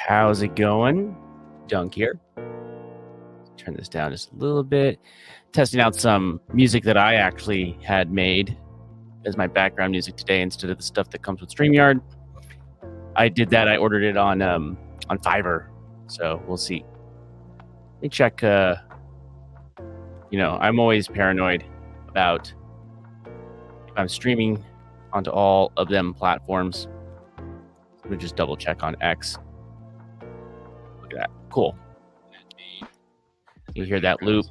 How's it going? Dunk here. Turn this down just a little bit. Testing out some music that I actually had made as my background music today instead of the stuff that comes with StreamYard. I did that. I ordered it on Fiverr, so we'll see. Let me check. I'm always paranoid about if I'm streaming onto all of them platforms. Let me just double check on X. Look at that. Cool. You hear that loop.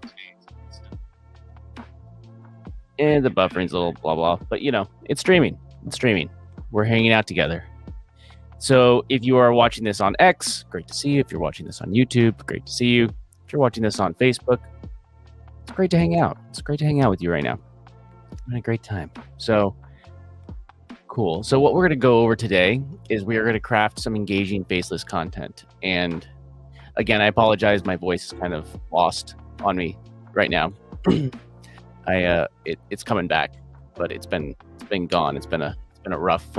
And the buffering's a little blah, blah. But, it's streaming. It's streaming. We're hanging out together. So if you are watching this on X, great to see you. If you're watching this on YouTube, great to see you. If you're watching this on Facebook, it's great to hang out. It's great to hang out with you right now. I'm having a great time. So, cool. So what we're going to go over today is we are going to craft some engaging faceless content. And again, I apologize. My voice is kind of lost on me right now. It's coming back, but it's been gone. It's been a rough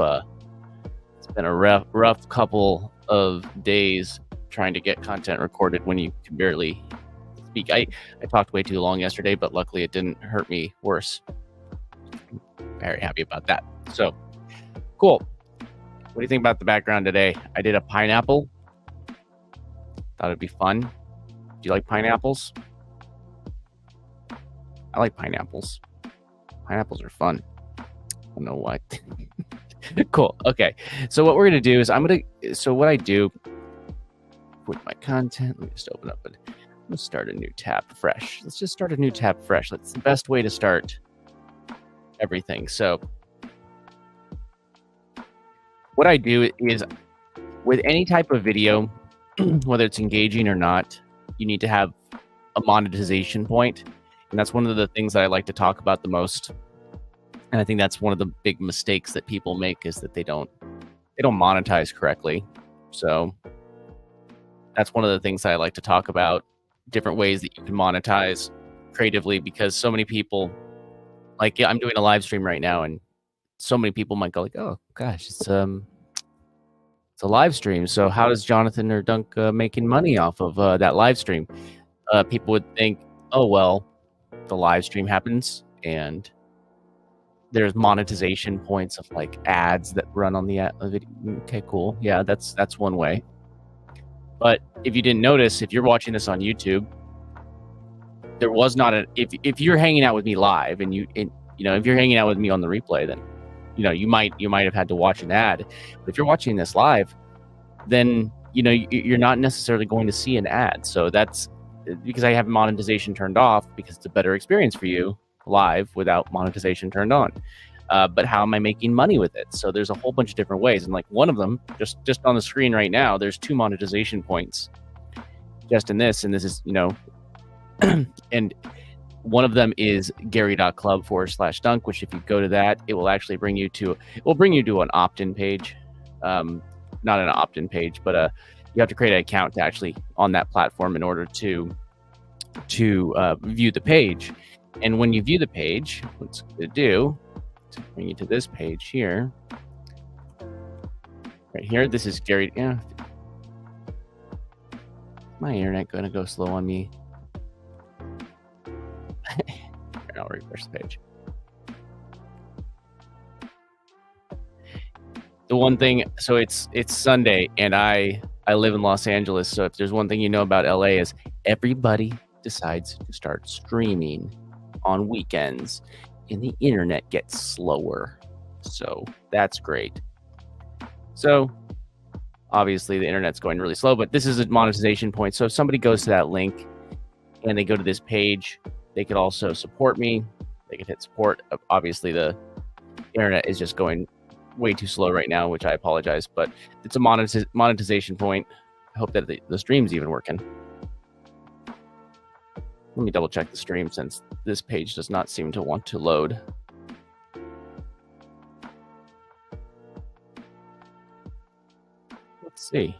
couple of days trying to get content recorded when you can barely speak. I talked way too long yesterday, but luckily it didn't hurt me worse. Very happy about that. So cool. What do you think about the background today? I did a pineapple. Thought it'd be fun. Do you like pineapples? I like pineapples. Pineapples are fun. I don't know why. Cool. Okay. So what we're going to do is what I do with my content, let me just open up and I'm going to start a new tab fresh. Let's just start a new tab fresh. That's the best way to start everything. So what I do is with any type of video, whether it's engaging or not, you need to have a monetization point. And that's one of the things that I like to talk about the most. And I think that's one of the big mistakes that people make is that they don't monetize correctly. So that's one of the things that I like to talk about, different ways that you can monetize creatively, because so many people, like, I'm doing a live stream right now and so many people might go like, oh gosh, it's a live stream. So how does Jonathan or Dunk making money off of that live stream? People would think, oh, well, the live stream happens and there's monetization points of like ads that run on the video. Okay, cool. Yeah, that's one way. But if you didn't notice, if you're watching this on YouTube, there was not if you're hanging out with me live and if you're hanging out with me on the replay, then you might have had to watch an ad. But if you're watching this live, then you're not necessarily going to see an ad. So that's because I have monetization turned off, because it's a better experience for you live without monetization turned on. But how am I making money with it? So there's a whole bunch of different ways, and like one of them, just on the screen right now, there's 2 monetization points just in this, and this is and one of them is gary.club/dunk, which if you go to that, it will actually bring you to an opt-in page. Not an opt-in page, but you have to create an account to actually on that platform in order to view the page. And when you view the page, what's going to do to bring you to this page here, right here. This is Gary. Yeah, my internet going to go slow on me. I'll refresh the page. The one thing, so it's Sunday and I live in Los Angeles. So if there's one thing you know about LA is everybody decides to start streaming on weekends and the internet gets slower. So that's great. So obviously the internet's going really slow, but this is a monetization point. So if somebody goes to that link and they go to this page, they could also support me. They could hit support. Obviously the internet is just going way too slow right now, which I apologize, but it's a monetization point. I hope that the stream's even working. Let me double check the stream since this page does not seem to want to load. Let's see.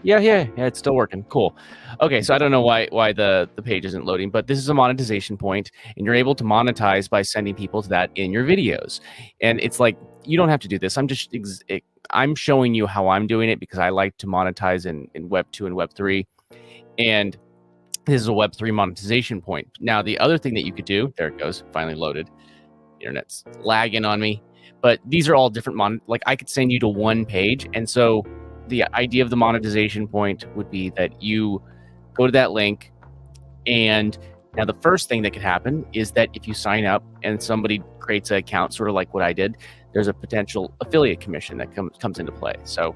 Yeah, it's still working. Cool. Okay, so I don't know why the page isn't loading, but this is a monetization point, and you're able to monetize by sending people to that in your videos. And it's like, you don't have to do this. I'm just I'm showing you how I'm doing it because I like to monetize in Web 2 and Web 3. And this is a Web 3 monetization point. Now, the other thing that you could do, there it goes, finally loaded. Internet's lagging on me. But these are all different like I could send you to one page. And so the idea of the monetization point would be that you go to that link, and now the first thing that could happen is that if you sign up and somebody creates an account, sort of like what I did, there's a potential affiliate commission that comes into play. So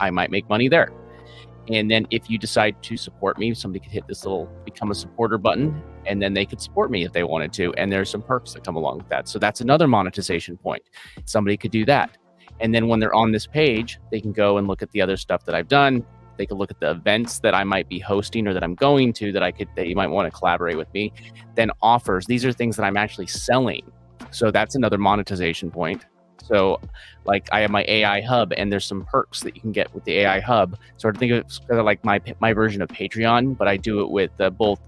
I might make money there. And then if you decide to support me, somebody could hit this little become a supporter button, and then they could support me if they wanted to. And there's some perks that come along with that. So that's another monetization point. Somebody could do that. And then when they're on this page, they can go and look at the other stuff that I've done. They could look at the events that I might be hosting or that I'm going to that you might want to collaborate with me. Then offers. These are things that I'm actually selling. So that's another monetization point. So like I have my AI hub, and there's some perks that you can get with the AI hub. Sort of think of it sort of like my version of Patreon, but I do it with both,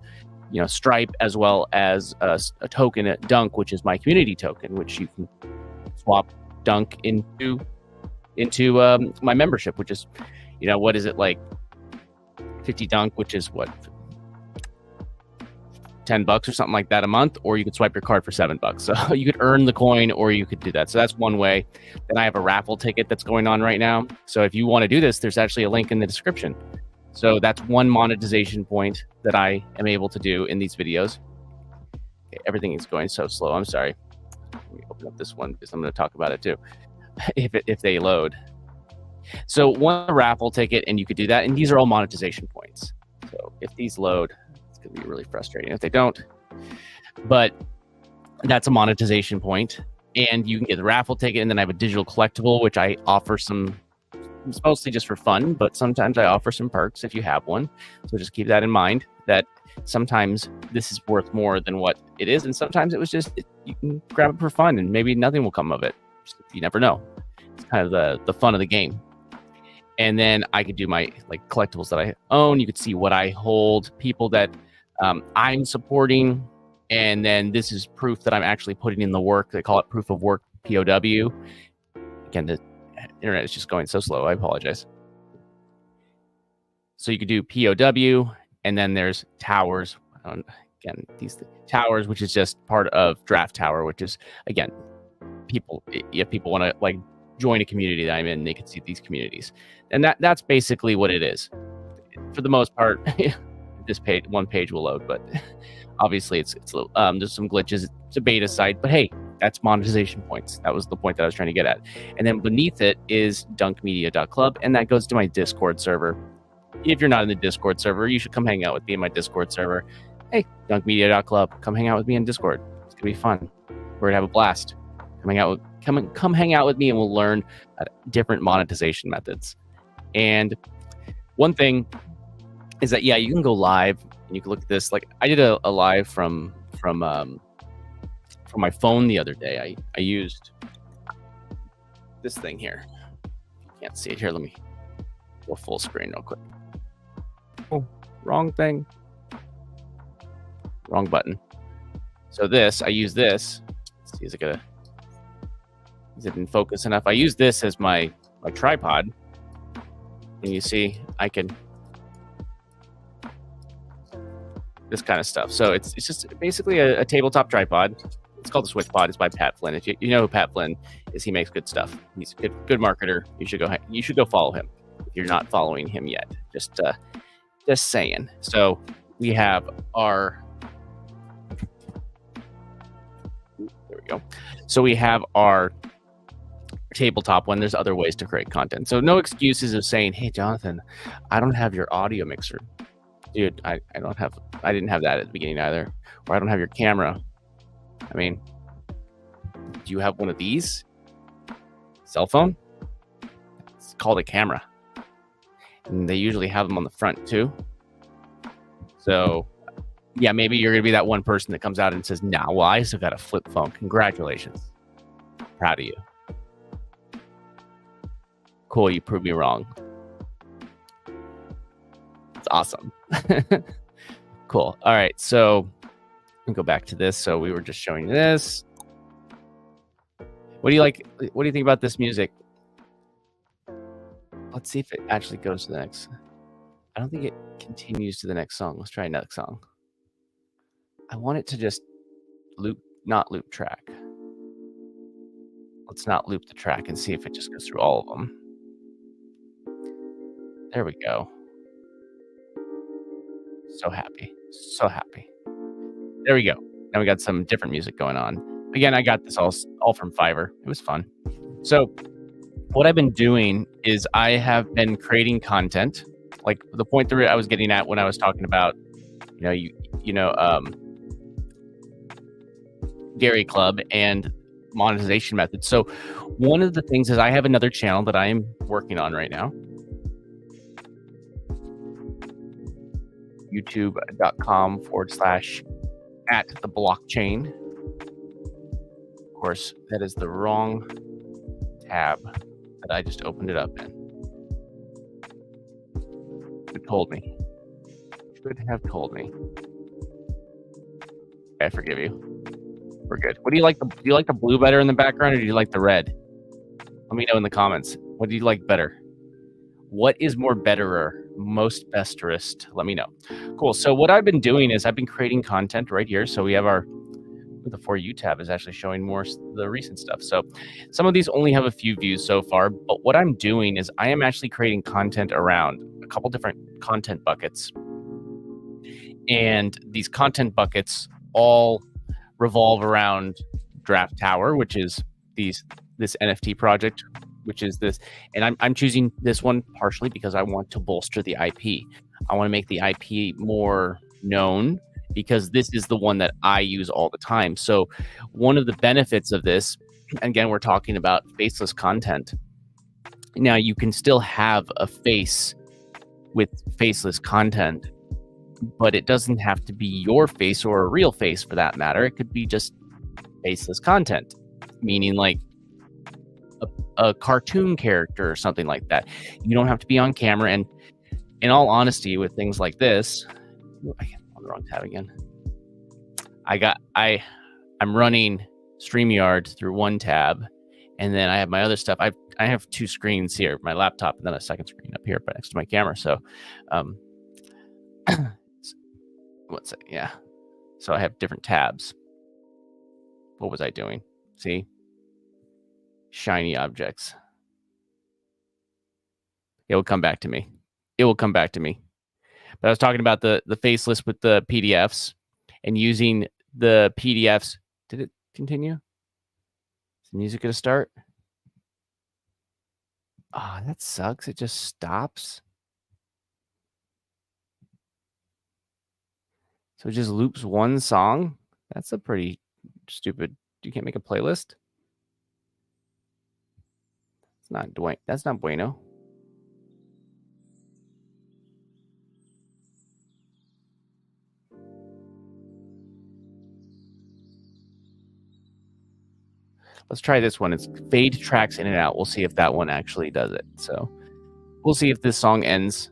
Stripe as well as a token at Dunk, which is my community token, which you can swap Dunk into my membership, which is, what is it, like 50 Dunk, which is what, $10 or something like that a month, or you could swipe your card for $7. So you could earn the coin, or you could do that. So that's one way. Then I have a raffle ticket that's going on right now. So if you want to do this, there's actually a link in the description. So that's one monetization point that I am able to do in these videos. Okay, everything is going so slow. I'm sorry. Let me open up this one because I'm going to talk about it too, if they load. So one raffle ticket, and you could do that. And these are all monetization points. So if these load, it's going to be really frustrating if they don't. But that's a monetization point. And you can get the raffle ticket, and then I have a digital collectible, which I offer some. It's mostly just for fun, but sometimes I offer some perks if you have one. So just keep that in mind, that sometimes this is worth more than what it is. And sometimes it was just, you can grab it for fun and maybe nothing will come of it. You never know. It's kind of the fun of the game. And then I could do my collectibles that I own. You could see what I hold, people that I'm supporting. And then this is proof that I'm actually putting in the work. They call it proof of work, POW. Again, the internet is just going so slow. I apologize. So you could do POW, and then there's towers. Again, these towers, which is just part of Draft Tower, which is, again, if people want to join a community that I'm in, they can see these communities. And that's basically what it is. For the most part, this one page will load, but obviously it's there's some glitches. It's a beta site, but hey, that's monetization points. That was the point that I was trying to get at. And then beneath it is dunkmedia.club, and that goes to my Discord server. If you're not in the Discord server, you should come hang out with me in my Discord server. Hey, dunkmedia.club, come hang out with me in Discord. It's gonna be fun. We're gonna have a blast. Come hang out with me, and we'll learn different monetization methods. And one thing is that, yeah, you can go live and you can look at this. Like I did a live from my phone the other day. I used this thing here. You can't see it here. Let me go full screen real quick. Oh, wrong thing. Wrong button. So I use this. Let's see, is it in focus enough? I use this as my tripod. And you see, I can this kind of stuff. So it's just basically a tabletop tripod. It's called the Switch Pod. It's by Pat Flynn. If you know who Pat Flynn is, he makes good stuff. He's a good marketer. You should go follow him if you're not following him yet. Just saying. So we have our. There we go. So we have our tabletop one. There's other ways to create content. So no excuses of saying, "Hey, Jonathan, I don't have your audio mixer." Dude, I didn't have that at the beginning either. Or I don't have your camera. I mean, do you have one of these? Cell phone? It's called a camera. And they usually have them on the front too. So, yeah, maybe you're going to be that one person that comes out and says, nah, well, I still got a flip phone. Congratulations. Proud of you. Cool, you proved me wrong. It's awesome. Cool. All right, so go back to this. So we were just showing this. What do you like? What do you think about this music? Let's see if it actually goes to the next. I don't think it continues to the next song. Let's try next song. I want it to just loop, not loop track. Let's not loop the track and see if it just goes through all of them. There we go. So happy. So happy. There we go. Now we got some different music going on. Again, I got this all from Fiverr. It was fun. So what I've been doing is I have been creating content. Like the point that I was getting at when I was talking about, Dairy Club and monetization methods. So one of the things is I have another channel that I am working on right now. youtube.com/@theblockchain. Of course, that is the wrong tab that I just opened it up in. Should have told me. I forgive you. We're good. What do you like? Do you like the blue better in the background, or do you like the red? Let me know in the comments. What do you like better? What is more betterer? Most besterest? Let me know. Cool. So what I've been doing is I've been creating content right here. So we have the For You tab is actually showing more the recent stuff. So some of these only have a few views so far, but what I'm doing is I am actually creating content around a couple different content buckets. And these content buckets all revolve around Draft Tower, which is this NFT project, which is this. And I'm choosing this one partially because I want to bolster the IP. I want to make the IP more known because this is the one that I use all the time. So one of the benefits of this, again, we're talking about faceless content. Now you can still have a face with faceless content, but it doesn't have to be your face or a real face for that matter. It could be just faceless content, meaning like a cartoon character or something like that. You don't have to be on camera. And in all honesty, with things like this, on the wrong tab again. I'm running StreamYard through one tab, and then I have my other stuff. I have two screens here, my laptop, and then a second screen up here right next to my camera. So, what's it? Yeah. So I have different tabs. What was I doing? See? Shiny objects. It will come back to me. But I was talking about the faceless with the PDFs and using the PDFs. Did it continue? Is the music going to start? Ah, that sucks. It just stops. So it just loops one song. That's a pretty stupid. You can't make a playlist. It's not Dwayne. That's not bueno. Let's try this one. It's fade tracks in and out. We'll see if that one actually does it. So we'll see if this song ends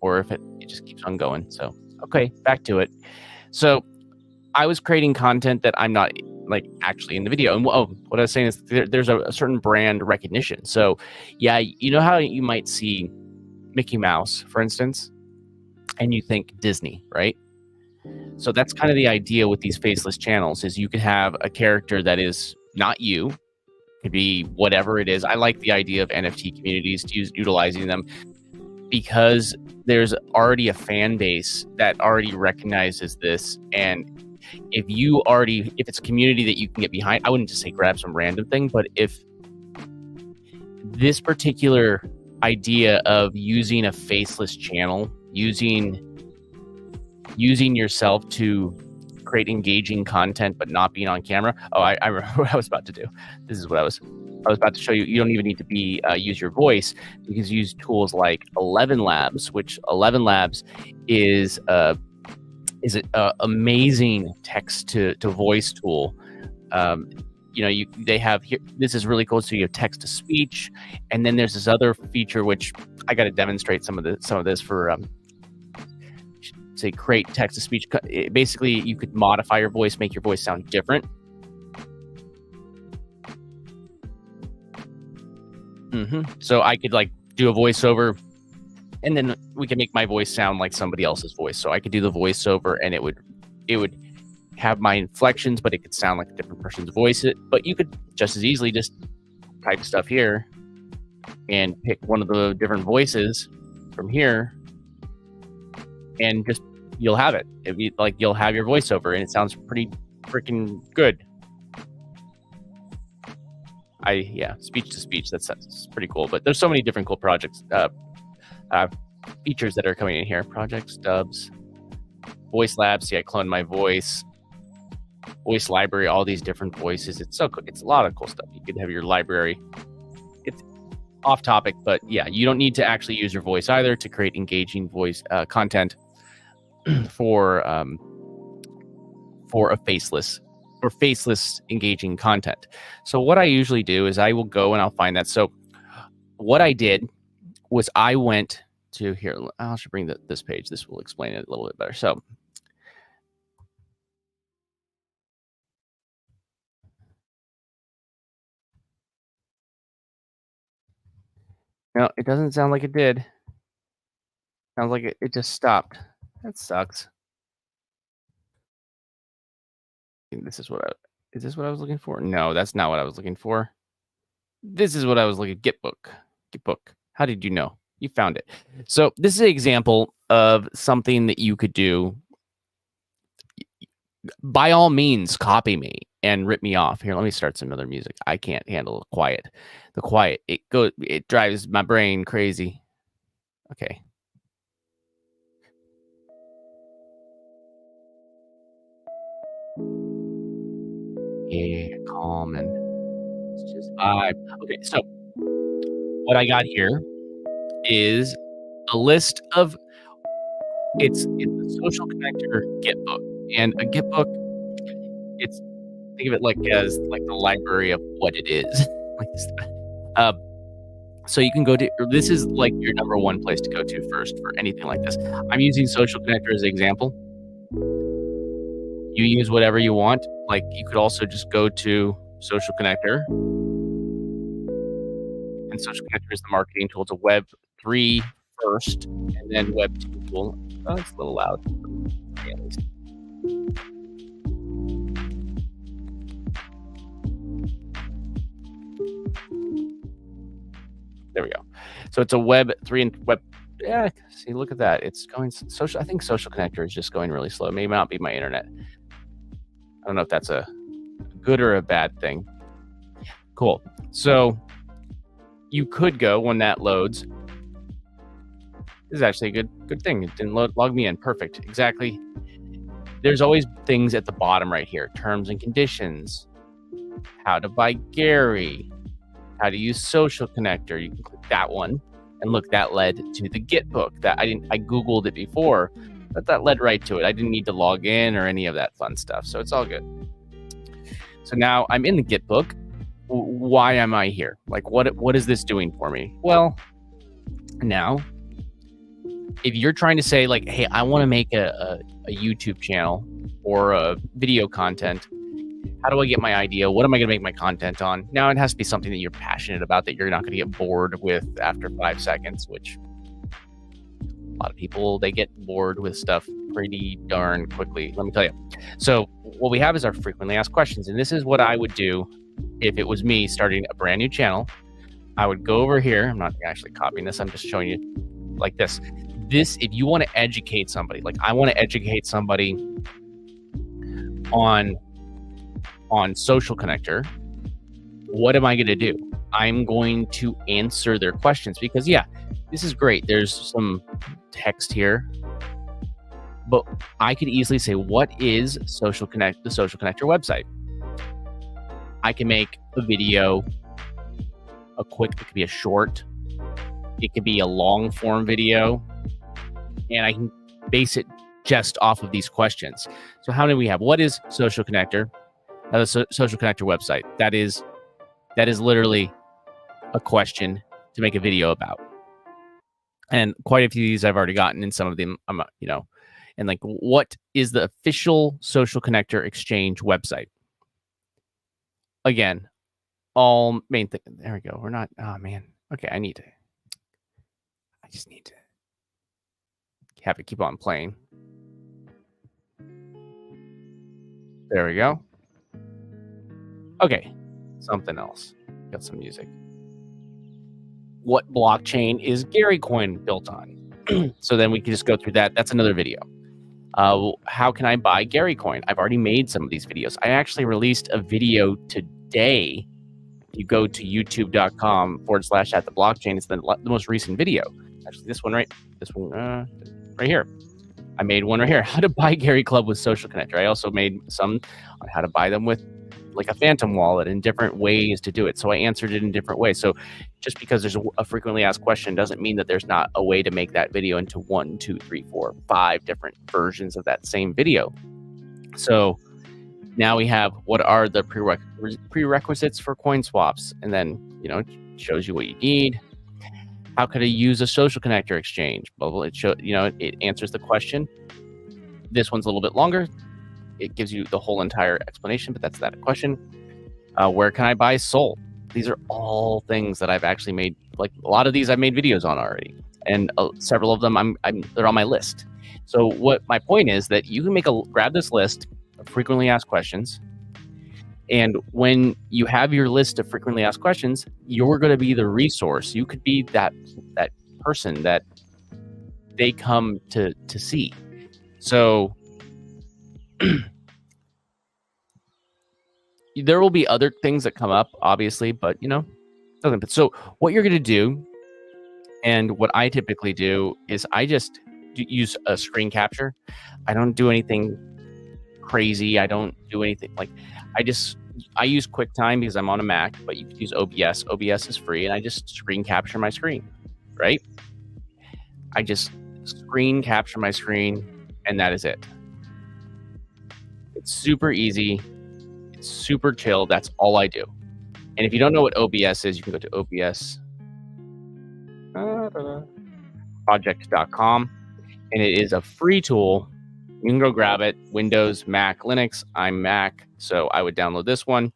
or if it just keeps on going. So, okay, back to it. So I was creating content that I'm not like actually in the video. And what I was saying is there's a certain brand recognition. So yeah, you know how you might see Mickey Mouse, for instance, and you think Disney, right? So that's kind of the idea with these faceless channels is you could have a character that is not you, could be whatever it is. I like the idea of NFT communities, utilizing them because there's already a fan base that already recognizes this. And if it's a community that you can get behind, I wouldn't just say grab some random thing, but if this particular idea of using a faceless channel, using yourself to create engaging content but not being on camera. Oh, I remember what I was about to do. This is what I was about to show you. You don't even need to be use your voice. You can use tools like 11 Labs, which 11 Labs is an amazing text to voice tool. They have here. This is really cool. So you have text to speech, and then there's this other feature which I got to demonstrate some of this for. Say create text to speech. Basically, you could modify your voice, make your voice sound different. So I could like do a voiceover, and then we can make my voice sound like somebody else's voice. So I could do the voiceover, and it would have my inflections, but it could sound like a different person's voice. But you could just as easily just type stuff here and pick one of the different voices from here, and just you'll have it. It'd be like you'll have your voiceover, and it sounds pretty freaking good. Speech to speech. That's pretty cool. But there's so many different cool projects, features that are coming in here. Project stubs, voice labs. See, I cloned my voice. Voice library, all these different voices. It's so cool. It's a lot of cool stuff. You could have your library. It's off topic, but yeah, you don't need to actually use your voice either to create engaging voice content for a faceless engaging content. So what I usually do is I will go and I'll find that. So what I did was I went to here. I should bring this page. This will explain it a little bit better. So no, it doesn't sound like it did. Sounds like it just stopped. That sucks. Is this what I was looking for? No, that's not what I was looking for. This is what I was looking. Gitbook. How did you know? You found it. So this is an example of something that you could do. By all means, copy me and rip me off. Here, let me start some other music. I can't handle quiet. The quiet, it drives my brain crazy. Okay. Yeah, calm and it's just vibe. Okay, so what I got here is a list of it's a social connector Gitbook, and a Gitbook, it's think of it like as like the library of what it is. Like this. So you can go to this is like your number one place to go to first for anything like this. I'm using Social Connector as an example. You use whatever you want. Like you could also just go to Social Connector. And Social Connector is the marketing tool. It's a Web 3 first, and then Web 2 tool. Oh, it's a little loud. Yeah, at least. There we go. So it's a Web 3 and Web. Yeah, see, look at that. It's going social. I think Social Connector is just going really slow. It may not be my internet. I don't know if that's a good or a bad thing. Cool. So you could go when that loads. This is actually a good thing. It didn't log me in. Perfect. Exactly. There's always things at the bottom right here. Terms and conditions. How to buy Gary. How to use Social Connector. You can click that one. And look, that led to the Gitbook. I Googled it before, but that led right to it. I didn't need to log in or any of that fun stuff. So it's all good. So now I'm in the Gitbook. Why am I here? Like, what is this doing for me? Well, now, if you're trying to say like, hey, I want to make a YouTube channel or a video content, how do I get my idea? What am I going to make my content on? Now, it has to be something that you're passionate about, that you're not going to get bored with after 5 seconds, which a lot of people, they get bored with stuff pretty darn quickly, let me tell you. So what we have is our frequently asked questions. And this is what I would do if it was me starting a brand new channel. I would go over here. I'm not actually copying this. I'm just showing you like this. If you want to educate somebody, like I want to educate somebody on Social Connector, what am I going to do? I'm going to answer their questions because, yeah, this is great. There's some text here, but I could easily say, what is the Social Connector website? I can make a video, it could be a short, it could be a long form video, and I can base it just off of these questions. So how many we have? What is Social Connector? The Social Connector website. That is literally a question to make a video about. And quite a few of these I've already gotten, and some of them I'm, and like, what is the official Social Connector Exchange website? Again, all main thing. There we go. We're not. Oh man. Okay, I need to. just need to have it keep on playing. There we go. Okay, something else. Got some music. What blockchain is Gary Coin built on? So then we can just go through that. That's another video. How can I buy Gary Coin? I've already made some of these videos. I actually released a video today. You go to youtube.com/@theblockchain. It's the most recent video. Actually, this one right here. I made one right here. How to buy Gary Club with Social Connector. I also made some on how to buy them with like a Phantom wallet and different ways to do it. So I answered it in different ways. So just because there's a frequently asked question doesn't mean that there's not a way to make that video into 1, 2, 3, 4, 5 different versions of that same video. So now we have what are the prerequisites for coin swaps, and then it shows you what you need. How could I use a social connector exchange? Well, it it answers the question. This one's a little bit longer. It gives you the whole entire explanation, but that's that question. Where can I buy SOL? These are all things that I've actually made. Like a lot of these I've made videos on already, and several of them they're on my list. So what my point is that you can grab this list of frequently asked questions, and when you have your list of frequently asked questions, you're going to be the resource. You could be that person that they come to see. So there will be other things that come up, obviously, but doesn't. But so what you're going to do, and what I typically do, is I just use a screen capture. I don't do anything crazy. I don't do anything like I use QuickTime because I'm on a Mac, but you can use OBS. OBS is free, and I just screen capture my screen, right? I just screen capture my screen, and that is it. It's super easy. It's super chill. That's all I do. And if you don't know what OBS is, you can go to obsproject.com, and it is a free tool. You can go grab it. Windows, Mac, Linux. I'm Mac, so I would download this one,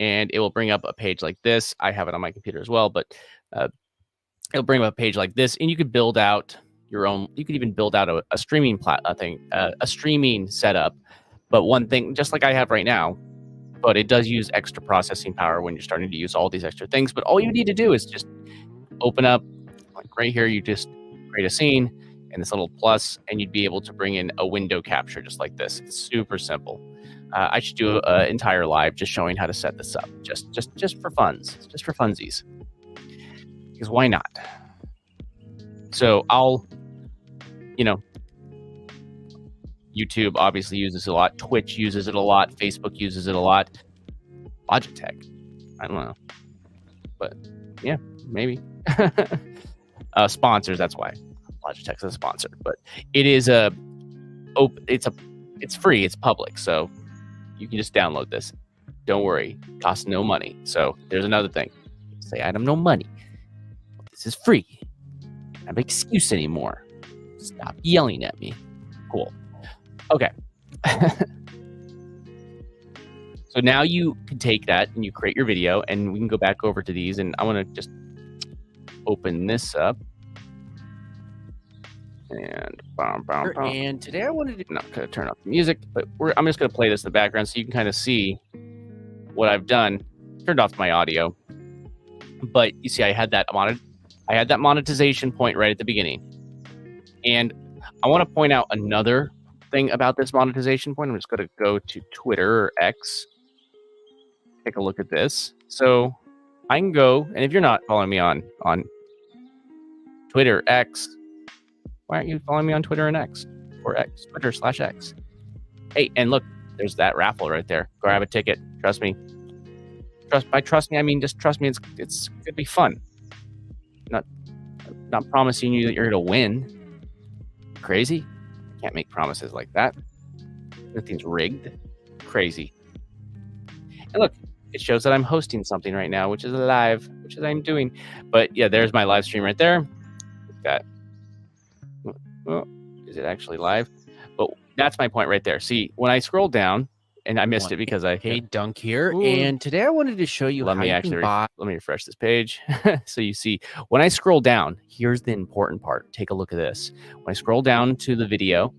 and it will bring up a page like this. I have it on my computer as well, but it'll bring up a page like this, and you could build out your own. You could even build out a streaming a streaming setup. But one thing, just like I have right now, but it does use extra processing power when you're starting to use all these extra things. But all you need to do is just open up, like right here, you just create a scene and this little plus, and you'd be able to bring in a window capture just like this. It's super simple. I should do an entire live just showing how to set this up, just for just for funsies. Because why not? So I'll, YouTube obviously uses it a lot. Twitch uses it a lot. Facebook uses it a lot. Logitech, I don't know, but yeah, maybe. Sponsors, that's why Logitech's a sponsor. But it is it's free. It's public, so you can just download this. Don't worry, it costs no money. So there's another thing. Say I have no money. This is free. I don't have an excuse anymore. Stop yelling at me. Cool. Okay. So now you can take that and you create your video, and we can go back over to these, and I want to just open this up. And and today I wanted to not going to turn off the music, but I'm just going to play this in the background so you can kind of see what I've done. Turned off my audio, but you see I had that monetization point right at the beginning, and I want to point out another thing about this monetization point. I'm just going to go to Twitter or X. Take a look at this. So I can go, and if you're not following me on Twitter, X, why aren't you following me on Twitter and X? Or X, Twitter/X. Hey, and look, there's that raffle right there. Grab a ticket. Trust me. By trust me, I mean just trust me. It's gonna be fun. Not promising you that you're gonna win. Crazy? Can't make promises like that. Everything's rigged. Crazy. And look, it shows that I'm hosting something right now, which is live, which is I'm doing. But yeah, there's my live stream right there. That. Oh, is it actually live? But that's my point right there. See, when I scroll down, And I missed it because I Hey, Dunk here. Ooh. And today I wanted to show you let how me you actually can buy. let me refresh this page. So you see when I scroll down, here's the important part. Take a look at this. When I scroll down to the video,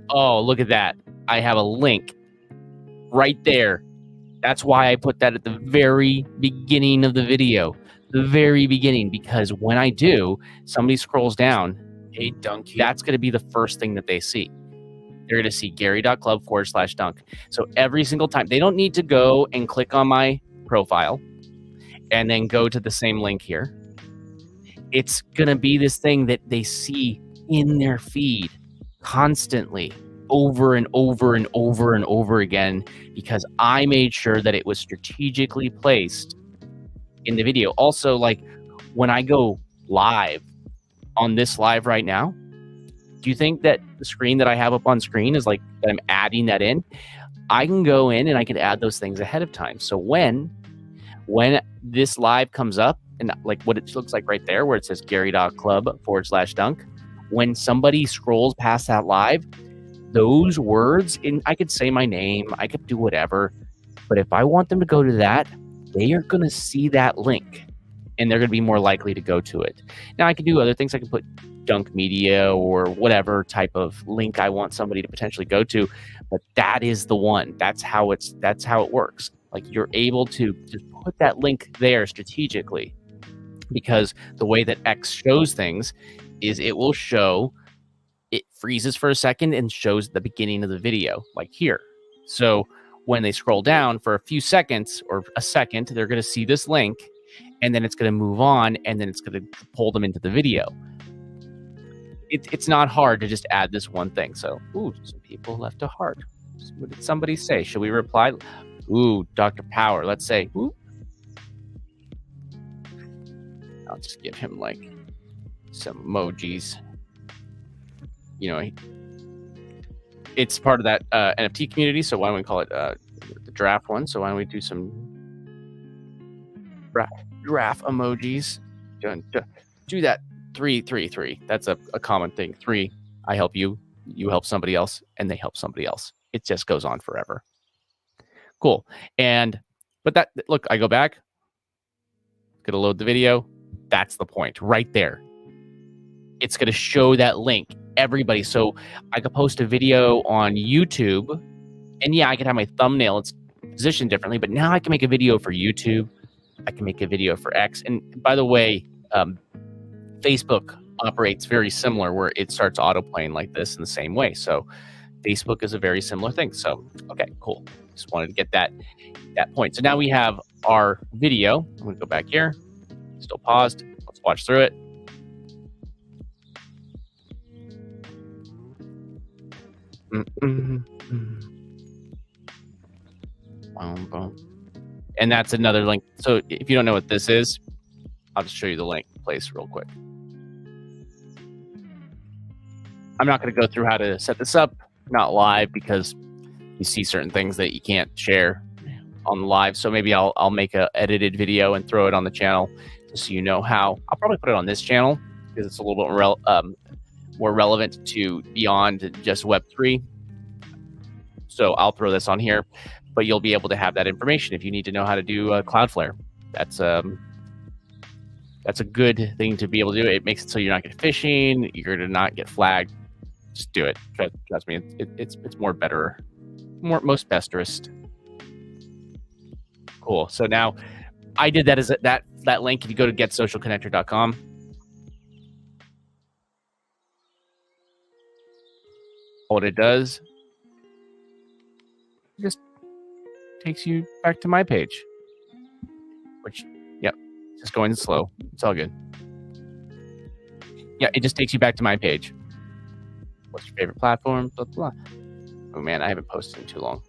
oh, look at that. I have a link right there. That's why I put that at the very beginning of the video. The very beginning, because when I do, somebody scrolls down, Hey, Dunk here. that's going to be the first thing that they see. They're going to see gary.club/dunk. So every single time, they don't need to go and click on my profile and then go to the same link here. It's going to be this thing that they see in their feed constantly, over and over and over and over again, because I made sure that it was strategically placed in the video. Also, like when I go live on this live right now, do you think that the screen that I have up on screen is like that I'm adding that in? I can go in and I can add those things ahead of time. So when this live comes up, and like what it looks like right there where it says gary.club/dunk, when somebody scrolls past that live, those words, and I could say my name, I could do whatever, but if I want them to go to that, they are going to see that link and they're going to be more likely to go to it. Now I can do other things. I can put Dunk Media or whatever type of link I want somebody to potentially go to, but that is the one. That's how it works. Like you're able to just put that link there strategically, because the way that X shows things is it will show, it freezes for a second and shows the beginning of the video, like here. So when they scroll down for a few seconds or a second, they're going to see this link, and then it's going to move on, and then it's going to pull them into the video. It's not hard to just add this one thing. So, ooh, some people left a heart. What did somebody say? Should we reply? Ooh, Dr. Power. Let's say, ooh. I'll just give him like some emojis. You know, it's part of that NFT community. So why don't we call it the draft one? So why don't we do some draft emojis? Do that. 3, 3, 3. That's a common thing. 3, I help you, you help somebody else, and they help somebody else. It just goes on forever. Cool. But that, look, I go back, gonna load the video. That's the point right there. It's gonna show that link, everybody. So I could post a video on YouTube, and yeah, I could have my thumbnail, it's positioned differently, but now I can make a video for YouTube. I can make a video for X. And by the way, Facebook operates very similar, where it starts auto-playing like this in the same way. So Facebook is a very similar thing. So, okay, cool. Just wanted to get that point. So now we have our video. I'm going to go back here. Still paused. Let's watch through it. And that's another link. So if you don't know what this is, I'll just show you the link place real quick. I'm not going to go through how to set this up, not live, because you see certain things that you can't share on live. So maybe I'll make a edited video and throw it on the channel just so you know how. I'll probably put it on this channel because it's a little bit more relevant to beyond just Web3. So I'll throw this on here, but you'll be able to have that information if you need to know how to do Cloudflare. That's a good thing to be able to do. It makes it so you're not getting phishing, you're going to not get flagged. Just do it. Trust me. It's more better, most besterest. Cool. So now I did that as that link. If you go to getsocialconnector.com, what it does, it just takes you back to my page, which, yep, just going slow. It's all good. Yeah, it just takes you back to my page. What's your favorite platform? Blah, blah, blah. Oh man, I haven't posted in too long.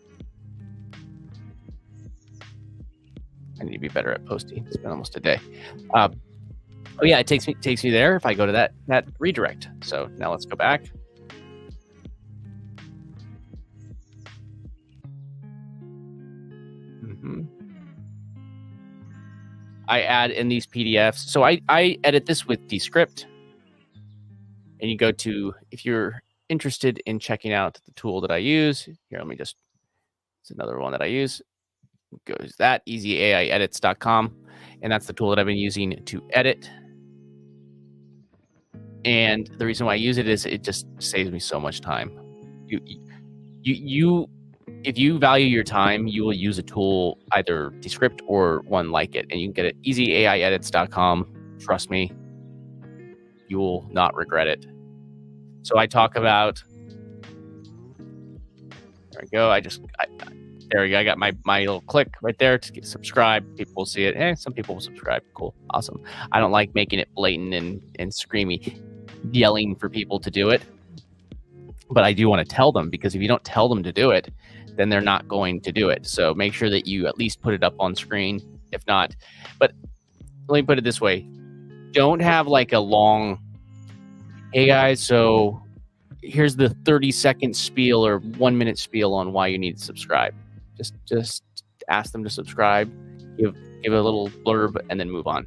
I need to be better at posting. It's been almost a day. Oh yeah, it takes me there if I go to that redirect. So now let's go back. I add in these PDFs. So I edit this with DESCRIPT. And you go to, if you're interested in checking out the tool that I use, here, let me just It's another one that I use. Goes that easyaIedits.com, and that's the tool that I've been using to edit. And the reason why I use it is it just saves me so much time. If you value your time, you will use a tool, either DESCRIPT or one like it, and you can get it easyaIedits.com. Trust me, you will not regret it. So I talk about, there we go. There we go. I got my little click right there to get subscribe. People will see it. Some people will subscribe. Cool. Awesome. I don't like making it blatant and screamy, yelling for people to do it. But I do want to tell them, because if you don't tell them to do it, then they're not going to do it. So make sure that you at least put it up on screen. If not, but let me put it this way. Don't have like a long, hey guys, so here's the 30-second spiel or 1-minute spiel on why you need to subscribe. Just ask them to subscribe, give a little blurb, and then move on.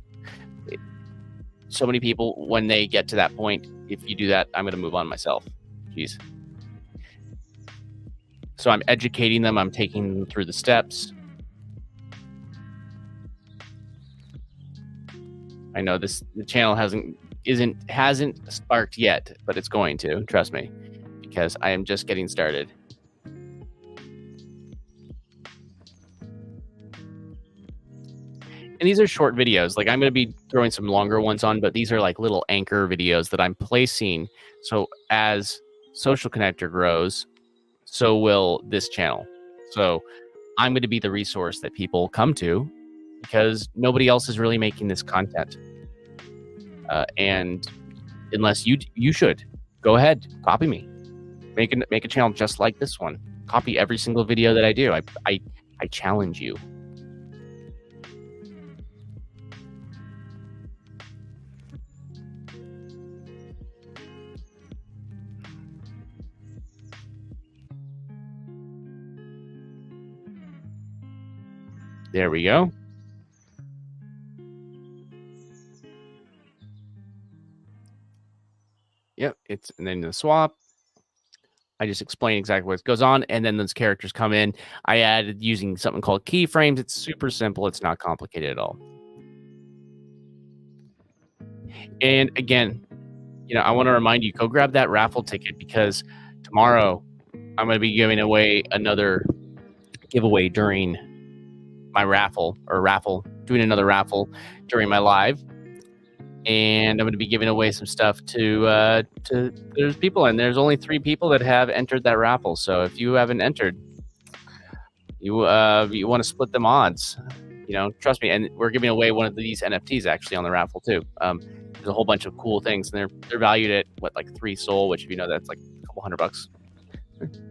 So many people, when they get to that point, if you do that, I'm going to move on myself. Jeez. So I'm educating them. I'm taking them through the steps. I know the channel hasn't sparked yet, but it's going to. Trust me, because I am just getting started. And these are short videos. Like, I'm going to be throwing some longer ones on, but these are like little anchor videos that I'm placing. So as Social Connector grows, so will this channel. So I'm going to be the resource that people come to, because nobody else is really making this content. And unless you should, go ahead, copy me. Make a channel just like this one. Copy every single video that I do. I challenge you. There we go. Yep, and then the swap. I just explain exactly what goes on, and then those characters come in. I added using something called keyframes. It's super simple. It's not complicated at all. And again, I want to remind you, go grab that raffle ticket, because tomorrow I'm going to be giving away another giveaway during my doing another raffle during my live. And I'm going to be giving away some stuff to there's people, and there's only 3 people that have entered that raffle. So if you haven't entered, you want to split them odds, trust me. And we're giving away one of these NFTs actually on the raffle too. There's a whole bunch of cool things, and they're valued at like 3 SOL, which, if you know, that's like a couple $100,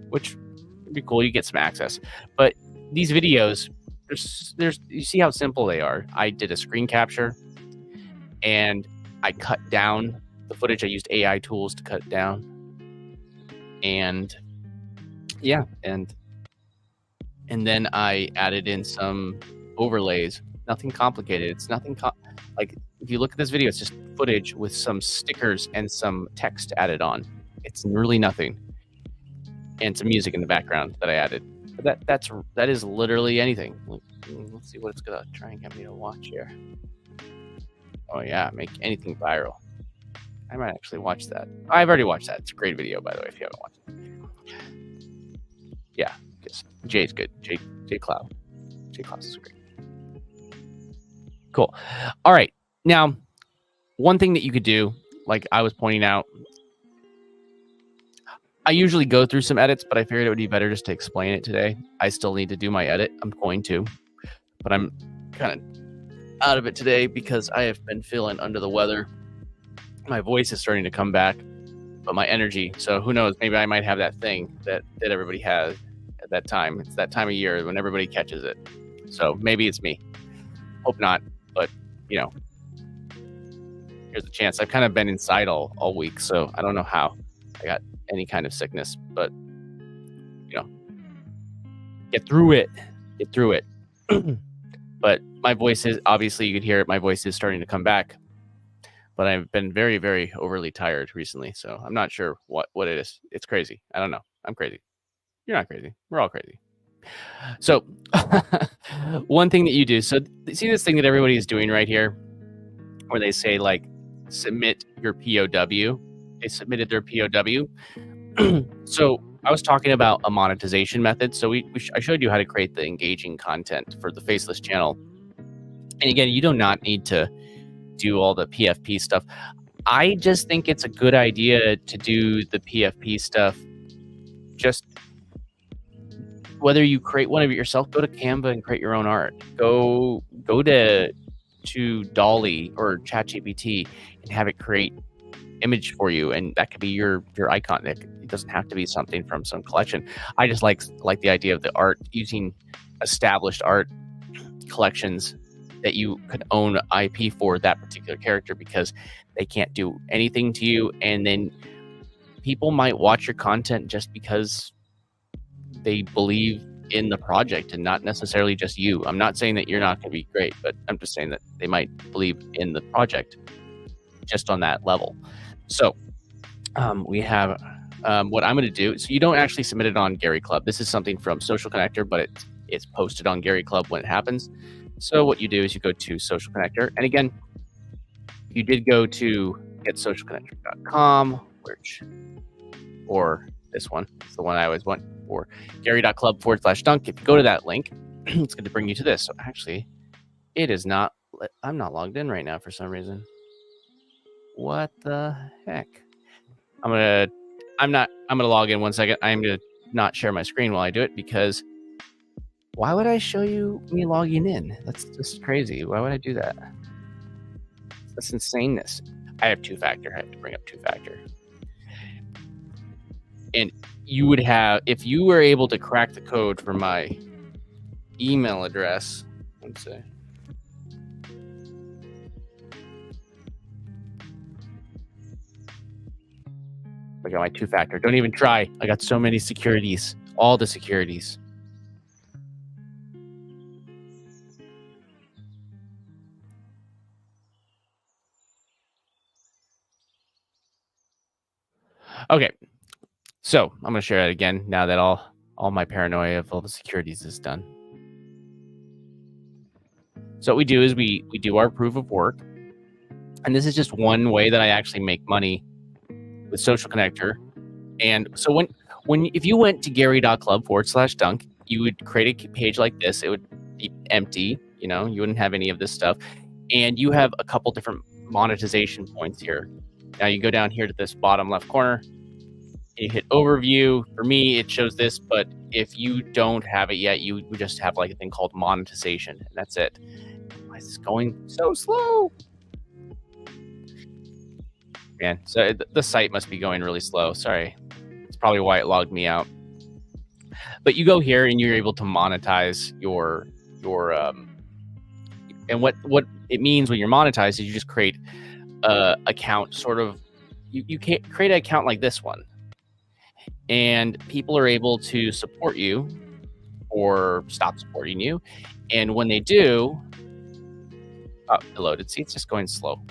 which would be cool. You get some access. But these videos, there's you see how simple they are. I did a screen capture, and I cut down the footage. I used AI tools to cut it down. And yeah, and then I added in some overlays. Nothing complicated. It's nothing like, if you look at this video, it's just footage with some stickers and some text added on. It's really nothing. And some music in the background that I added. But that is literally anything. Let's see what it's gonna try and get me to watch here. Oh yeah, make anything viral. I might actually watch that. I've already watched that. It's a great video, by the way, if you haven't watched it. Yeah, Jay's good. Jay Cloud. Jay Cloud is great. Cool. All right. Now, one thing that you could do, like I was pointing out, I usually go through some edits, but I figured it would be better just to explain it today. I still need to do my edit. I'm going to, but I'm kind of out of it today because I have been feeling under the weather. My voice is starting to come back, but my energy. So who knows? Maybe I might have that thing that everybody has at that time. It's that time of year when everybody catches it. So maybe it's me. Hope not, but here's a chance. I've kind of been inside all week, so I don't know how I got any kind of sickness, but get through it. But my voice is, obviously you could hear it, my voice is starting to come back, but I've been very, very overly tired recently, so I'm not sure what it is. It's crazy. I don't know. I'm crazy. You're not crazy. We're all crazy. So one thing that you do, so see this thing that everybody is doing right here, where they say like, submit your POW. They submitted their POW. So I was talking about a monetization method. So I showed you how to create the engaging content for the Faceless channel. And again, you do not need to do all the PFP stuff. I just think it's a good idea to do the PFP stuff. Just whether you create one of it yourself, go to Canva and create your own art. Go to Dolly or ChatGPT and have it create image for you, and that could be your icon. It doesn't have to be something from some collection. I just like the idea of the art, using established art collections that you could own IP for that particular character, because they can't do anything to you, and then people might watch your content just because they believe in the project and not necessarily just you. I'm not saying that you're not going to be great, but I'm just saying that they might believe in the project just on that level. So we have what I'm going to do. So you don't actually submit it on Gary Club. This is something from Social Connector, but it's posted on Gary Club when it happens. So what you do is you go to Social Connector, and again, you did go to getsocialconnector.com, or this one. It's the one I always want, or gary.club/dunk. If you go to that link, it's going to bring you to this. So actually, it is not. I'm not logged in right now for some reason. What the heck? I'm gonna log in 1 second. I'm gonna not share my screen while I do it, because why would I show you me logging in? That's just crazy. Why would I do that? That's insaneness. I have two-factor. I have to bring up two-factor. And you would have, if you were able to crack the code for my email address, let's see. I got my two-factor. Don't even try. I got so many securities. All the securities. Okay. So I'm going to share it again now that all my paranoia of all the securities is done. So what we do is we do our proof of work. And this is just one way that I actually make money with Social Connector. And so if you went to gary.club/dunk, you would create a page like this. It would be empty, you wouldn't have any of this stuff. And you have a couple different monetization points here. Now you go down here to this bottom left corner, you hit overview. For me, it shows this, but if you don't have it yet, you just have like a thing called monetization, and that's it. Why is this going so slow? Man, so the site must be going really slow. Sorry. It's probably why it logged me out. But you go here and you're able to monetize your and what it means when you're monetized is you just create a account, sort of, you can't create an account like this one, and people are able to support you or stop supporting you. And when they do, it loaded. See, it's just going slow.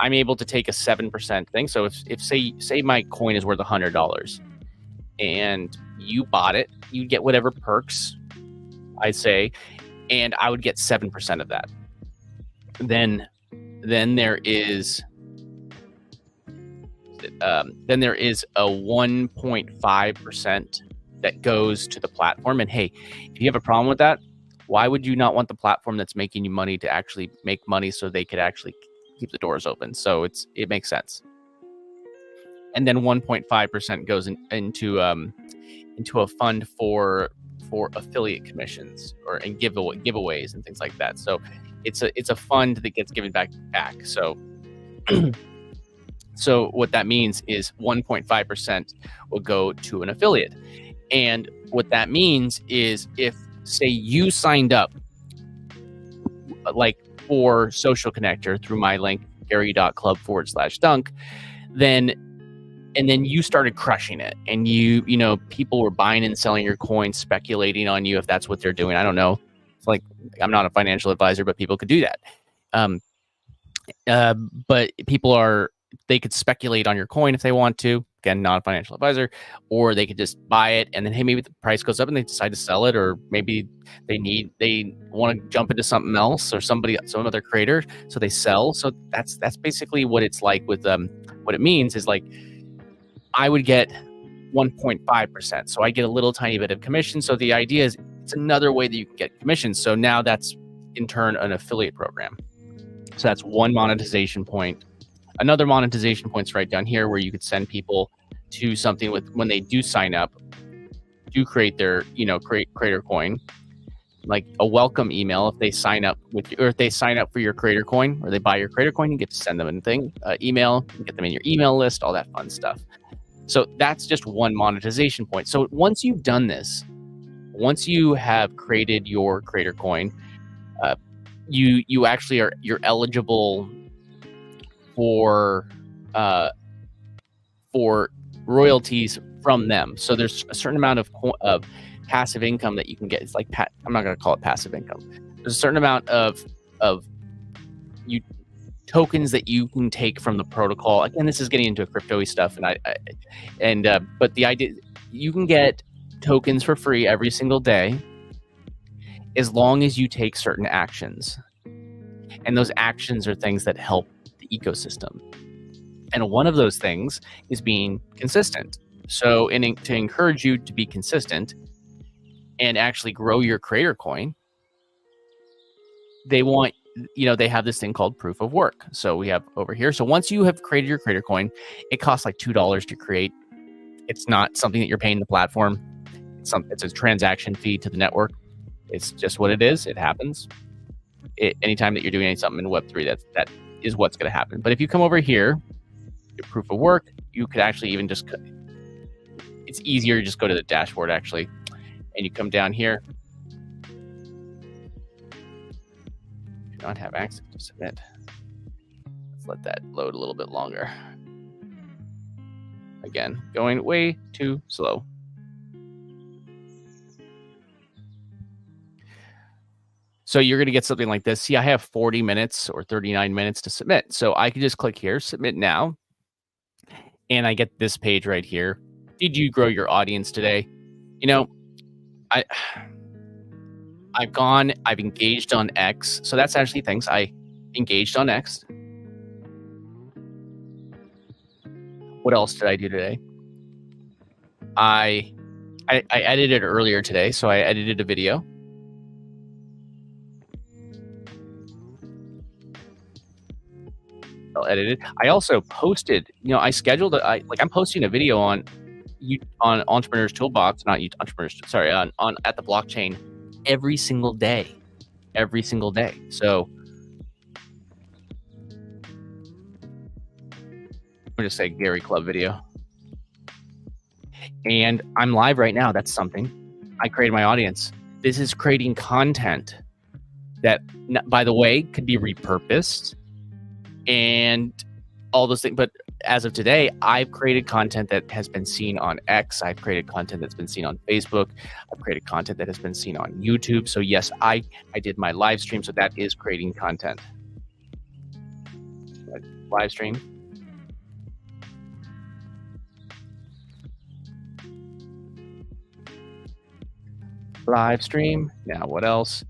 I'm able to take a 7% thing. So if say my coin is worth $100 and you bought it, you get whatever perks I say, and I would get 7% of that. Then there is a 1.5% that goes to the platform. And hey, if you have a problem with that, why would you not want the platform that's making you money to actually make money so they could actually keep the doors open? So it makes sense. And then 1.5% goes into a fund for affiliate commissions and giveaways and things like that. So it's a fund that gets given back. So so what that means is 1.5% will go to an affiliate. And what that means is, if say you signed up like for Social Connector through my link, gary.club/dunk, then you started crushing it, and people were buying and selling your coins, speculating on you, if that's what they're doing. I don't know. It's like, I'm not a financial advisor, but people could do that. But they could speculate on your coin if they want to. again, non-financial advisor, or they could just buy it and then, hey, maybe the price goes up and they decide to sell it, or maybe they want to jump into something else or some other creator, so they sell. So that's basically what it's like with what it means is like I would get 1.5%, so I get a little tiny bit of commission. So the idea is it's another way that you can get commission. So now that's in turn an affiliate program. So that's one monetization point. Another monetization point's right down here where you could send people to something with when they do sign up to create their, creator coin, like a welcome email. If they sign up with you, or if they sign up for your creator coin, or they buy your creator coin, you get to send them email, get them in your email list, all that fun stuff. So that's just one monetization point. So once you've done this, once you have created your creator coin, you actually you're eligible for royalties from them. So there's a certain amount of passive income that you can get. It's like I'm not going to call it passive income. There's a certain amount of tokens that you can take from the protocol. Again, this is getting into crypto-y stuff, but the idea, you can get tokens for free every single day as long as you take certain actions, and those actions are things that help the ecosystem. And one of those things is being consistent. So to encourage you to be consistent and actually grow your creator coin, they want, they have this thing called proof of work. So we have over here. So once you have created your creator coin, it costs like $2 to create. It's not something that you're paying the platform. It's a transaction fee to the network. It's just what it is. It happens. Anytime that you're doing something in Web3, that is what's going to happen. But if you come over here, your proof of work, you could actually even it's easier to just go to the dashboard actually, and you come down here. Do not have access to submit. Let's let that load a little bit longer. Again, going way too slow. So you're going to get something like this. See, I have 40 minutes or 39 minutes to submit. So I can just click here, submit now. And I get this page right here. Did you grow your audience today? I've engaged on X. So that's actually things I engaged on X. What else did I do today? I edited earlier today. So I edited a video. Edited. I also posted, I scheduled I'm posting a video on Entrepreneurs Toolbox, not Entrepreneurs, sorry, on at the blockchain every single day. So I'm just say Gary Club video. And I'm live right now. That's something. I created my audience. This is creating content that, by the way, could be repurposed and all those things. But as of today, I've created content that has been seen on X. I've created content that's been seen on Facebook. I've created content that has been seen on YouTube. So yes, I did my live stream. So that is creating content. Live stream. Live stream. Now what else?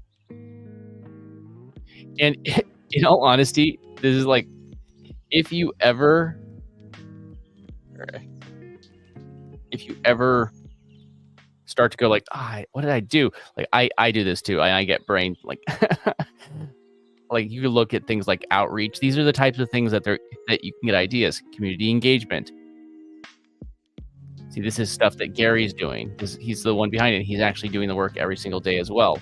And in all honesty, this is like, if you ever start to go like, what did I do? Like I do this too. I get brain like, like you look at things like outreach. These are the types of things that you can get ideas. Community engagement. See, this is stuff that Gary's doing. He's the one behind it. He's actually doing the work every single day as well.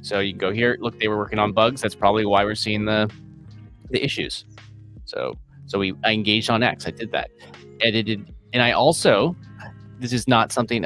So you can go here. Look, they were working on bugs. That's probably why we're seeing the issues. So I engaged on X. I did that, edited, and I also, this is not something,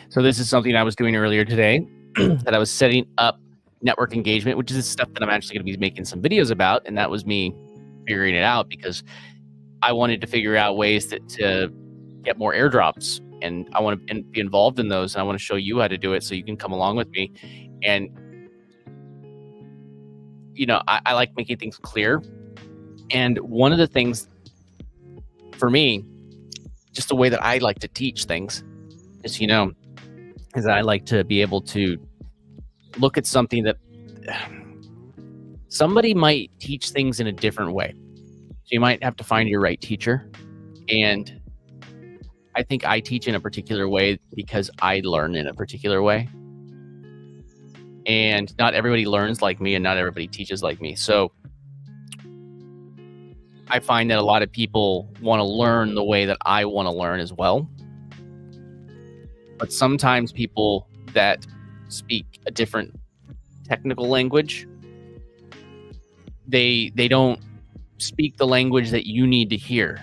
So this is something I was doing earlier today that I was setting up network engagement, which is stuff that I'm actually going to be making some videos about. And that was me figuring it out because I wanted to figure out ways to get more airdrops, and I want to be involved in those. And I want to show you how to do it so you can come along with me. And, you know, I like making things clear. And one of the things for me, just the way that I like to teach things, is, you know, is that I like to be able to look at something that somebody might teach things in a different way. So you might have to find your right teacher. And I think I teach in a particular way because I learn in a particular way. And not everybody learns like me and not everybody teaches like me. So I find that a lot of people want to learn the way that I want to learn as well. But sometimes people that speak a different technical language, they don't speak the language that you need to hear.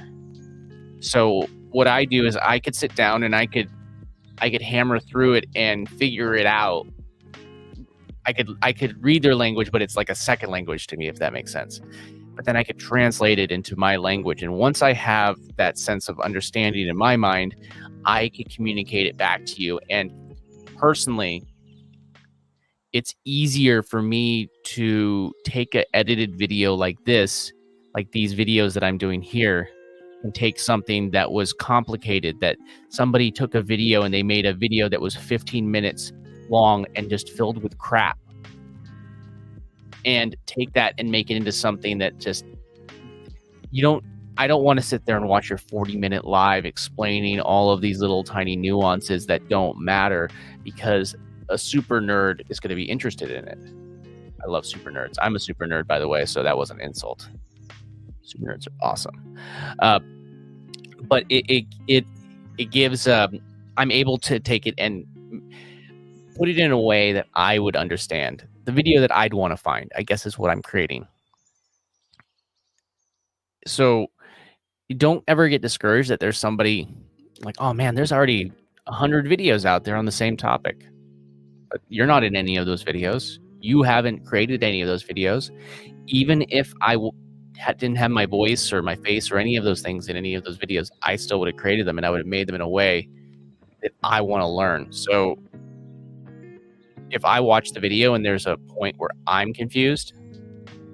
So what I do is I could sit down and I could hammer through it and figure it out. I could read their language, but it's like a second language to me, if that makes sense. But then I could translate it into my language. And once I have that sense of understanding in my mind, I can communicate it back to you. And personally, it's easier for me to take an edited video like this, like these videos that I'm doing here, and take something that was complicated, that somebody took a video and they made a video that was 15 minutes long and just filled with crap, and take that and make it into something that just, I don't want to sit there and watch your 40-minute live explaining all of these little tiny nuances that don't matter, because a super nerd is going to be interested in it. I love super nerds. I'm a super nerd, by the way, so that wasn't an insult. Super nerds are awesome. But it gives, I'm able to take it and put it in a way that I would understand. The video that I'd want to find, I guess, is what I'm creating. So you don't ever get discouraged that there's somebody like, oh man, there's already 100 videos out there on the same topic. But you're not in any of those videos. You haven't created any of those videos. Even if I didn't have my voice or my face or any of those things in any of those videos, I still would have created them, and I would have made them in a way that I want to learn. So if I watch the video and there's a point where I'm confused,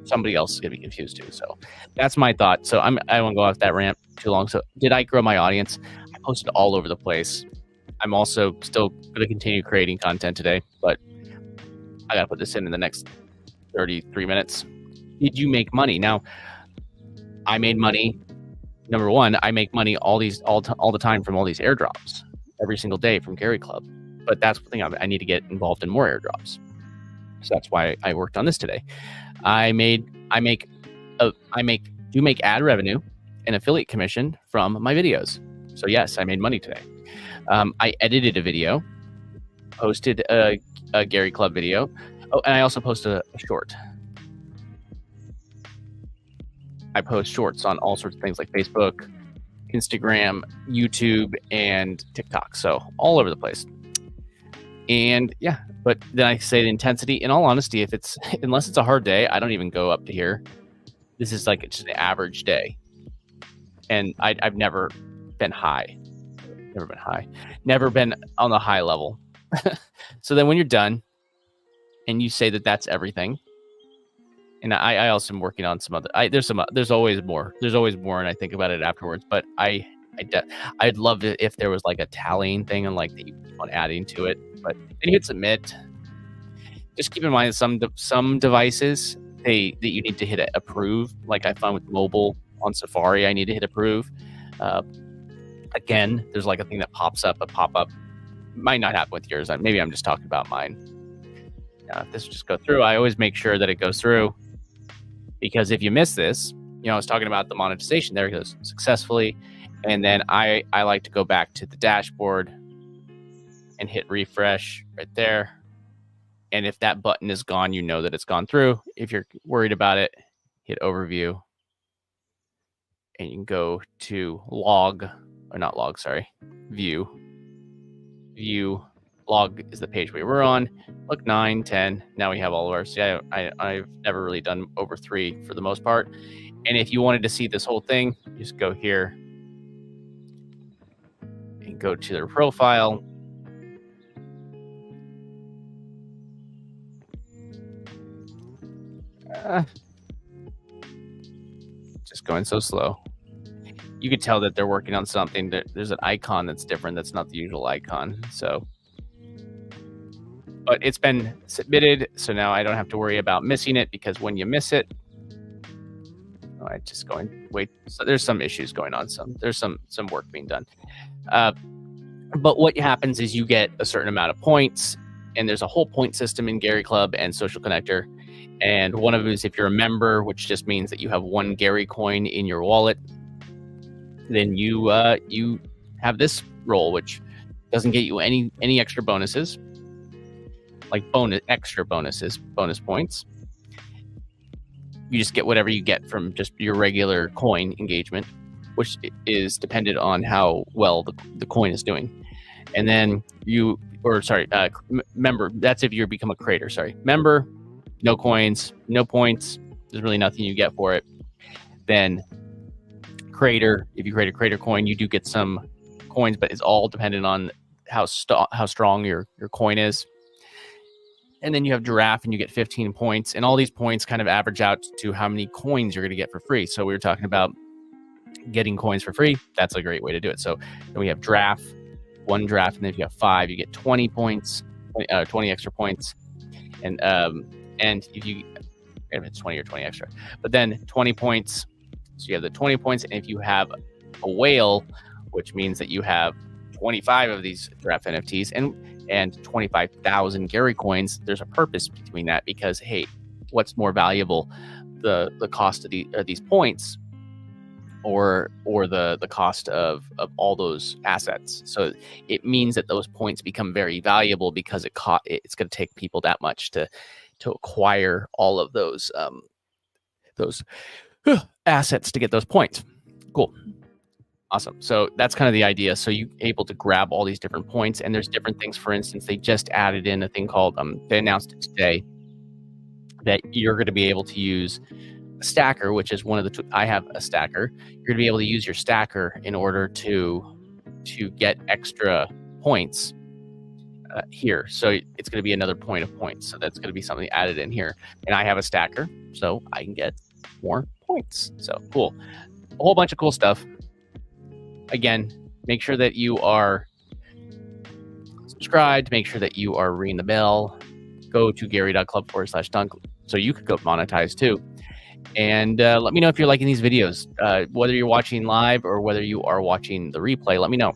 somebody else is going to be confused too. So that's my thought. So I don't want to go off that rant too long. So did I grow my audience? I posted all over the place. I'm also still going to continue creating content today, but I got to put this in the next 33 minutes. Did you make money? Now, I made money. Number one, I make money all the time from all these airdrops every single day from Gary Club. But that's the thing, I need to get involved in more airdrops. So that's why I worked on this today. I make ad revenue and affiliate commission from my videos. So yes, I made money today. I edited a video, posted a Gary Club video. Oh, and I also posted a short. I post shorts on all sorts of things like Facebook, Instagram, YouTube, and TikTok. So all over the place. And yeah, but then I say the intensity. In all honesty, unless it's a hard day, I don't even go up to here. This is like just an average day, and I've never been high, never been on the high level. So then when you're done, and you say that that's everything, and I also am working on some other. There's always more. There's always more, and I think about it afterwards. But I'd love it if there was like a tallying thing and like that you keep on adding to it. But then you hit submit. Just keep in mind that some devices that you need to hit approve. Like I found with mobile on Safari, I need to hit approve. Again, there's like a thing that pops up, a pop-up. Might not happen with yours. Maybe I'm just talking about mine. Now, if this will just go through, I always make sure that it goes through, because if you miss this, I was talking about the monetization. There it goes successfully. And then I like to go back to the dashboard and hit refresh right there. And if that button is gone, you know that it's gone through. If you're worried about it, hit overview. And you can go to view. log is the page we were on. Look, 9, 10. Now we have all of ours. Yeah, I've never really done over 3 for the most part. And if you wanted to see this whole thing, just go here and go to their profile. Just going so slow. You could tell that they're working on something. There's an icon that's different. That's not the usual icon. So, but it's been submitted. So now I don't have to worry about missing it, because when you miss it, I just go and wait. So there's some issues going on. There's some work being done. But what happens is you get a certain amount of points, and there's a whole point system in Gary Club and Social Connector. And one of them is if you're a member, which just means that you have 1 Gary coin in your wallet, then you have this role, which doesn't get you any extra bonuses, like extra bonuses, bonus points. You just get whatever you get from just your regular coin engagement, which is dependent on how well the coin is doing. And then member, that's if you become a creator. Member, no coins, no points. There's really nothing you get for it. Then creator, if you create a creator coin, you do get some coins, but it's all dependent on how strong your coin is. And then you have giraffe, and you get 15 points, and all these points kind of average out to how many coins you're going to get for free. So we were talking about getting coins for free. That's a great way to do it. So then we have giraffe, 1 giraffe, and then if you have 5, you get 20 points, 20 extra points. And if it's 20 or 20 extra, but then 20 points. So you have the 20 points, and if you have a whale, which means that you have 25 of these giraffe NFTs and 25,000 Gary coins, there's a purpose between that, because hey, what's more valuable, the cost of these points, or the cost of all those assets? So it means that those points become very valuable, because it's going to take people that much to acquire all of those assets to get those points. Cool. Awesome. So that's kind of the idea. So you're able to grab all these different points, and there's different things. For instance, they just added in a thing called, they announced it today, that you're going to be able to use a stacker, which is one of the I have a stacker. You're going to be able to use your stacker in order to get extra points here. So it's going to be another point of points. So that's going to be something added in here. And I have a stacker, so I can get more points. So cool. A whole bunch of cool stuff. Again, make sure that you are subscribed. Make sure that you are ringing the bell. Go to gary.club/dunk so you could go monetize too. And let me know if you're liking these videos, whether you're watching live or whether you are watching the replay. Let me know.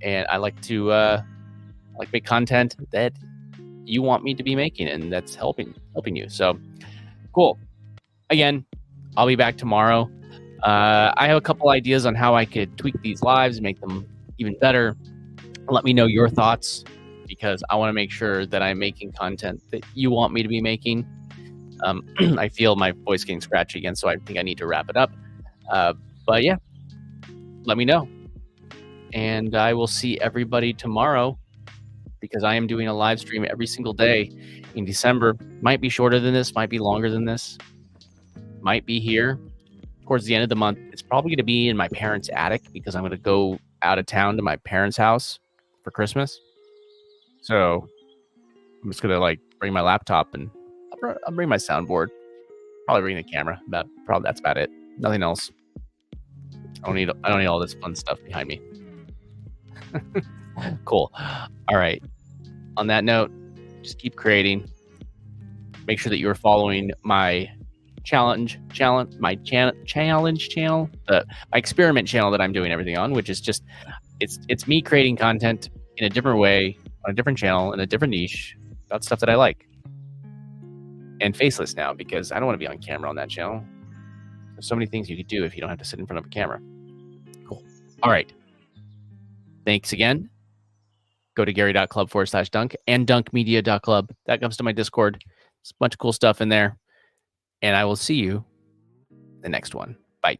And I like to make content that you want me to be making, and that's helping you. So cool. Again, I'll be back tomorrow. I have a couple ideas on how I could tweak these lives and make them even better. Let me know your thoughts, because I want to make sure that I'm making content that you want me to be making. I feel my voice getting scratchy again, so I think I need to wrap it up. But yeah, let me know. And I will see everybody tomorrow, because I am doing a live stream every single day in December. Might be shorter than this, might be longer than this, might be here towards the end of the month. It's probably going to be in my parents' attic, because I'm going to go out of town to my parents' house for Christmas. So I'm just going to bring my laptop, and I'll bring my soundboard, probably bring the camera. Probably that's about it. Nothing else. I don't need all this fun stuff behind me. Cool. All right. On that note, just keep creating. Make sure that you're following my challenge channel, my experiment channel that I'm doing everything on, which is just it's me creating content in a different way, on a different channel, in a different niche, about stuff that I like. And faceless now, because I don't want to be on camera on that channel. There's so many things you could do if you don't have to sit in front of a camera. Cool. All right. Thanks again. Go to gary.club/dunk and dunkmedia.club. That comes to my Discord. There's a bunch of cool stuff in there. And I will see you the next one. Bye.